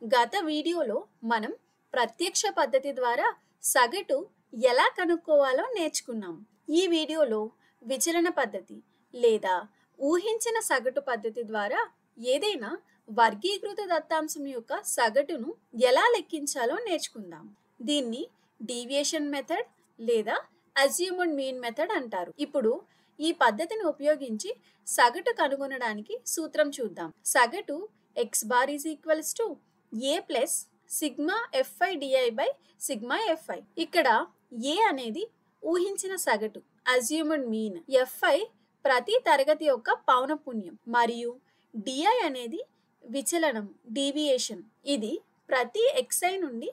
గత వీడియోలో మనం ప్రత్యక్ష పద్ధతి ద్వారా సగటు ఎలా కనుక్కోవాలో నేర్చుకున్నాం. ఈ వీడియోలో విచలన పద్ధతి లేదా ఊహించిన సగటు పద్ధతి ద్వారా ఏదైనా వర్గీకృత దత్తాంశం యొక్క సగటును ఎలా లెక్కించాలో నేర్చుకుందాం. దీన్ని డీవియేషన్ మెథడ్ లేదా అజ్యూమ్డ్ మీన్ మెథడ్ అంటారు. ఇప్పుడు ఈ పద్ధతిని ఉపయోగించి సగటు కనుగొనడానికి సూత్రం చూద్దాం. సగటు x bar is equals to a plus sigma fi di by sigma fi. ఇక్కడ a అనేది ఊహించిన సగటు అజ్యూమ్డ్ మీన్, fi ప్రతి తరగతి యొక్క పౌనపున్యం మరియు di అనేది విచలనం డీవియేషన్. ఇది ప్రతి xi నుండి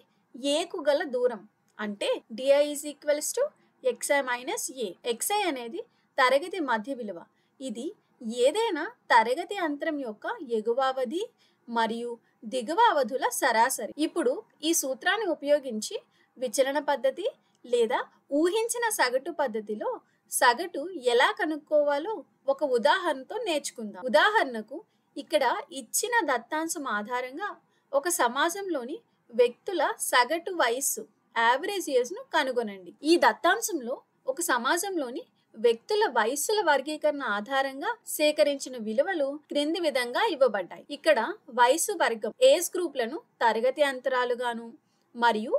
a కు గల దూరం. అంటే di is equals to xi minus a. xi అనేది తరగతి మధ్య విలువ. ఇది ఏదైనా తరగతి అంతరం యొక్క ఎగువ అవధి మరియు దిగువ అవధుల సరాసరి. ఇప్పుడు ఈ సూత్రాన్ని ఉపయోగించి విచలన పద్ధతి లేదా ఊహించిన సగటు పద్ధతిలో సగటు ఎలా కనుక్కోవాలో ఒక ఉదాహరణతో నేర్చుకుందాం. ఉదాహరణకు ఇక్కడ ఇచ్చిన దత్తాంశం ఆధారంగా ఒక సమాజంలోని వ్యక్తుల సగటు వయస్సు యావరేజ్ ఏజ్ ను కనుగొనండి. ఈ దత్తాంశంలో ఒక సమాజంలోని వ్యక్తుల వయస్సుల వర్గీకరణ ఆధారంగా సేకరించిన విలువలు క్రింది విధంగా ఇవ్వబడ్డాయి. ఇక్కడ వయసు వర్గం ఏజ్ గ్రూప్లను తరగతి అంతరాలుగాను మరియు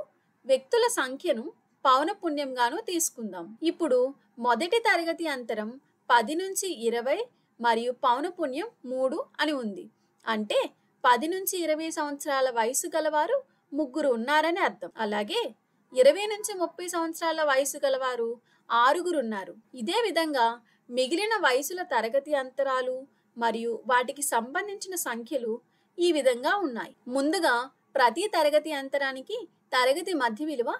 వ్యక్తుల సంఖ్యను పౌనపున్యంగాను తీసుకుందాం. ఇప్పుడు మొదటి తరగతి అంతరం 10 నుంచి 20 మరియు పౌనపున్యం 3 అని ఉంది. అంటే 10 నుంచి 20 సంవత్సరాల వయసు గలవారు 3 ఉన్నారని అర్థం. అలాగే 20 నుంచి 30 సంవత్సరాల వయసు గలవారు 6 ఉన్నారు. ఇదే విధంగా మిగిలిన వయసుల తరగతి అంతరాలు మరియు వాటికి సంబంధించిన సంఖ్యలు ఈ విధంగా ఉన్నాయి. ముందుగా ప్రతి తరగతి అంతరానికి తరగతి మధ్య విలువ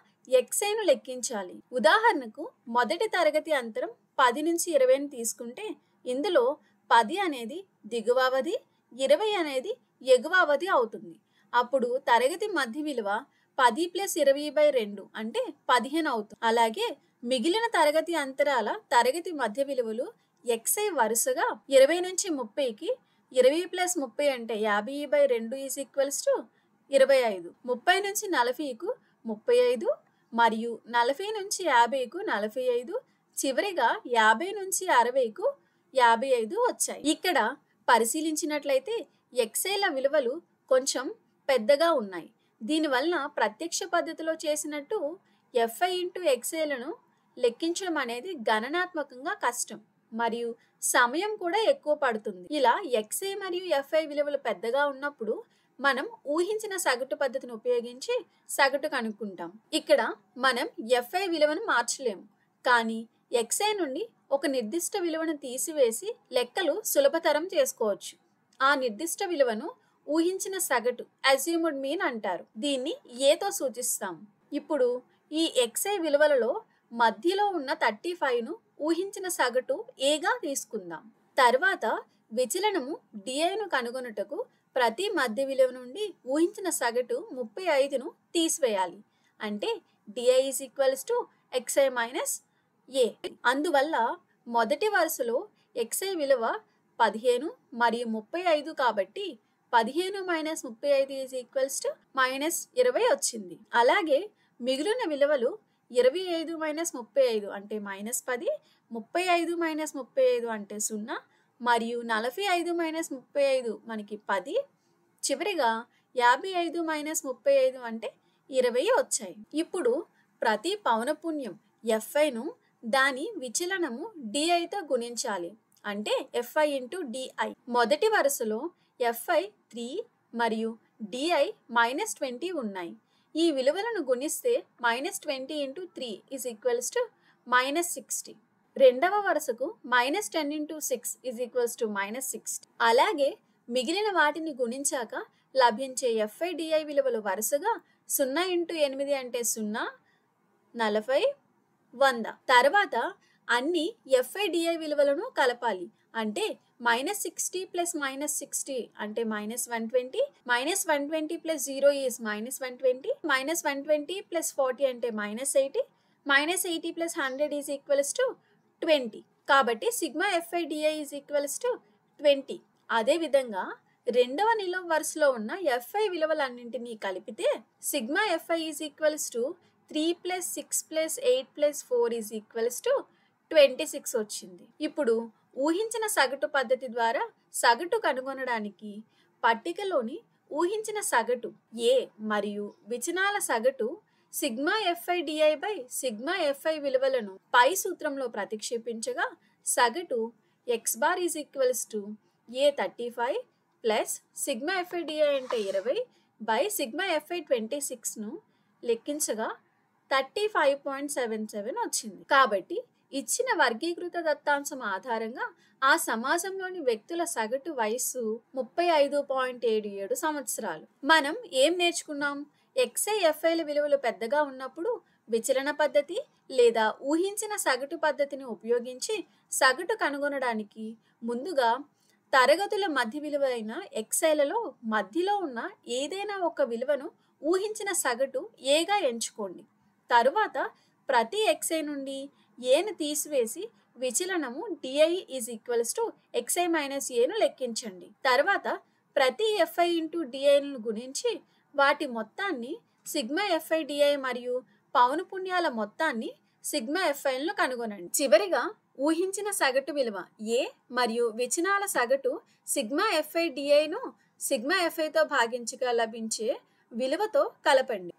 xi ను లెక్కించాలి. ఉదాహరణకు మొదటి తరగతి అంతరం 10 నుంచి 20ని తీసుకుంటే ఇందులో 10 అనేది దిగువ అవధి, 20 అనేది ఎగువ అవధి అవుతుంది. అప్పుడు తరగతి మధ్య విలువ 10 + 20/2 అంటే 15 అవుతుంది. అలాగే మిగిలిన తరగతి అంతరాల తరగతి మధ్య విలువలు xi వరుసగా 20 నుంచి 30కి 20 + 30 అంటే 50/2 ఈజ్ ఈక్వల్స్ టు 25, 30 నుంచి 40కు 35 మరియు 40 నుంచి 50కు 45, చివరిగా 50 నుంచి 60కు 55 వచ్చాయి. ఇక్కడ పరిశీలించినట్లయితే xiల విలువలు కొంచెం పెద్దగా ఉన్నాయి. దీనివల్ల ప్రత్యక్ష పద్ధతిలో చేసినట్టు fi ఇంటూ xiలను లెక్కించడం అనేది గణనాత్మకంగా కష్టం మరియు సమయం కూడా ఎక్కువ పడుతుంది. ఇలా xi మరియు fi విలువలు పెద్దగా ఉన్నప్పుడు మనం ఊహించిన సగటు పద్ధతిని ఉపయోగించి సగటు కనుక్కుంటాం. ఇక్కడ మనం fi విలువను మార్చలేము, కానీ xi నుండి ఒక నిర్దిష్ట విలువను తీసివేసి లెక్కలు సులభతరం చేసుకోవచ్చు. ఆ నిర్దిష్ట విలువను ఊహించిన సగటు అజ్యూమ్డ్ మీన్ అంటారు. దీన్ని ఏతో సూచిస్తాం. ఇప్పుడు ఈ xi విలువలలో మధ్యలో ఉన్న 35ను ఊహించిన సగటు ఏగా తీసుకుందాం. తర్వాత విచలనము diను కనుగొనుటకు ప్రతి మధ్య విలువ నుండి ఊహించిన సగటు 35ను తీసివేయాలి. అంటే di is equals to xi minus a. అందువల్ల మొదటి వరుసలో xi విలువ 15 మరియు 35 కాబట్టి 15 - 35 ఈజ్ ఈక్వల్స్ టు -20 వచ్చింది. అలాగే మిగిలిన విలువలు 25 - 35 అంటే -10, 35 - 35 అంటే 0 మరియు 45 - 35 మనకి 10, చివరిగా 55 - 35 అంటే 20 వచ్చాయి. ఇప్పుడు ప్రతి పౌనపున్యం fiను దాని విచలనము diతో గుణించాలి. అంటే fi ఇంటూ di. మొదటి వరుసలో fi 3 మరియు di -20 ఉన్నాయి. ఈ విలువలను గుణిస్తే -20 × 3 ఈజ్ ఈక్వల్స్ టు -60. రెండవ వరుసకు -10 × 6 ఈజ్ ఈక్వల్స్ టు -60. అలాగే మిగిలిన వాటిని గుణించాక లభించే fi di విలువలు వరుసగా 0 × 8 అంటే 0, 40, 100. తర్వాత అన్ని fi di విలువలను కలపాలి. అంటే -60 + -60 అంటే -120, -120 + 0 ఈజ్ -120, -120 + 40 అంటే -80, -80 + 100 ఈజ్ ఈక్వల్స్ టు 20. కాబట్టి sigma fi di is equals to 20. అదేవిధంగా రెండవ నిలువు వరుసలో ఉన్న ఎఫ్ఐ విలువలన్నింటినీ కలిపితే sigma FI is equals to 3 + 6 + 8 + 4 is equals to 26 వచ్చింది. ఇప్పుడు ఊహించిన సగటు పద్ధతి ద్వారా సగటు కనుగొనడానికి పట్టికలోని ఊహించిన సగటు ఏ మరియు విచనాల సగటు sigma FI DI by sigma FI విలువలను పై సూత్రంలో ప్రతిక్షేపించగా సగటు X bar is equals to A 35 plus sigma FI DI అంటే 20 బై సిగ్మా ఎఫ్ఐ 26ను లెక్కించగా 35.77 వచ్చింది. కాబట్టి ఇచ్చిన వర్గీకృత దత్తాంశం ఆధారంగా ఆ సమాజంలోని వ్యక్తుల సగటు వయస్సు 35.77 సంవత్సరాలు. మనం ఏం నేర్చుకున్నాం? ఎక్స్ఐ ఎఫ్ఐల విలువలు పెద్దగా ఉన్నప్పుడు విచలన పద్ధతి లేదా ఊహించిన సగటు పద్ధతిని ఉపయోగించి సగటు కనుగొనడానికి ముందుగా తరగతుల మధ్య విలువ అయిన ఎక్స్ఐలలో మధ్యలో ఉన్న ఏదైనా ఒక విలువను ఊహించిన సగటు ఏగా ఎంచుకోండి. తరువాత ప్రతి ఎక్స్ఐ నుండి ఏను తీసివేసి విచలనము d i is equals to x i minus ఏను లెక్కించండి. తర్వాత ప్రతి ఎఫ్ఐ ఇంటూ డిఐలను గుణించి వాటి మొత్తాన్ని సిగ్మా ఎఫ్ఐ డిఐ మరియు పౌనపున్యాల మొత్తాన్ని సిగ్మా ఎఫ్ఐలను కనుగొనండి. చివరిగా ఊహించిన సగటు విలువ ఏ మరియు విచనాల సగటు సిగ్మా ఎఫ్ఐ డిఐను సిగ్మా ఎఫ్ఐతో భాగించగా లభించే విలువతో కలపండి.